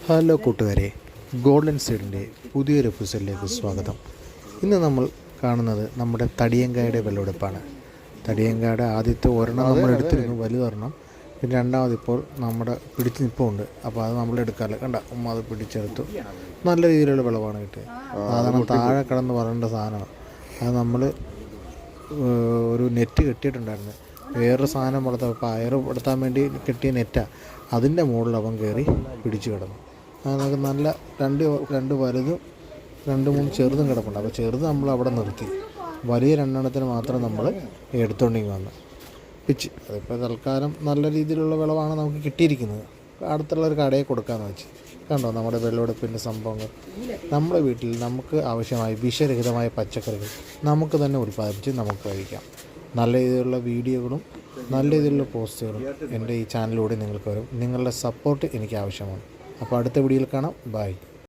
Hello കൂട്ടുകാരെ, golden സീഡിൻ്റെ പുതിയൊരു എപ്പിസോഡിലേക്ക് സ്വാഗതം. ഇന്ന് നമ്മൾ കാണുന്നത് നമ്മുടെ തടിയങ്കായുടെ വിളവെടുപ്പാണ്. തടിയങ്കായുടെ ആദ്യത്തെ ഒരെണ്ണം നമ്മൾ എടുത്തിരുന്നു, വലുതൊരെണ്ണം. പിന്നെ രണ്ടാമത് ഇപ്പോൾ നമ്മുടെ പിടിച്ച് നിൽപ്പുണ്ട്. അപ്പോൾ അത് നമ്മൾ എടുക്കാറില്ല. കണ്ട അത് പിടിച്ചെടുത്തു. നല്ല രീതിയിലുള്ള വിളവാണ് കിട്ടിയത്. സാധാരണ താഴെ കിടന്ന് പറയേണ്ട സാധനമാണ്. അത് നമ്മൾ ഒരു നെറ്റ് കെട്ടിയിട്ടുണ്ടായിരുന്നു. വേറൊരു സാധനം വളർത്താൻ പയർ വളർത്താൻ വേണ്ടി കെട്ടിയ നെറ്റാണ്. അതിൻ്റെ മുകളിൽ അവൻ കയറി പിടിച്ചു കിടന്നു. നമുക്ക് നല്ല രണ്ട് വലുതും 2-3 ചെറുതും കിടപ്പുണ്ട്. അപ്പോൾ ചെറുത് നമ്മൾ അവിടെ നിർത്തി. വലിയ രണ്ടെണ്ണത്തിന് മാത്രം നമ്മൾ എടുത്തുകൊണ്ടിങ്ങി വന്നു പിച്ച്. അതിപ്പോൾ തൽക്കാലം നല്ല രീതിയിലുള്ള വിളവാണ് നമുക്ക് കിട്ടിയിരിക്കുന്നത്. അടുത്തുള്ള ഒരു കടയിൽ കൊടുക്കാമെന്ന് വെച്ച്. കണ്ടോ നമ്മുടെ വിളവെടുപ്പിൻ്റെ സംഭവങ്ങൾ. നമ്മുടെ വീട്ടിൽ നമുക്ക് ആവശ്യമായ വിഷരഹിതമായ പച്ചക്കറികൾ നമുക്ക് തന്നെ ഉൽപ്പാദിപ്പിച്ച് നമുക്ക് കഴിക്കാം. നല്ല രീതിയിലുള്ള വീഡിയോകളും നല്ല രീതിയിലുള്ള പോസ്റ്റുകളും എൻ്റെ ഈ ചാനലിലൂടെ നിങ്ങൾക്ക് വരും. നിങ്ങളുടെ സപ്പോർട്ട് എനിക്ക് ആവശ്യമാണ്. അപ്പോൾ അടുത്ത വീഡിയോയിൽ കാണാം. ബൈ.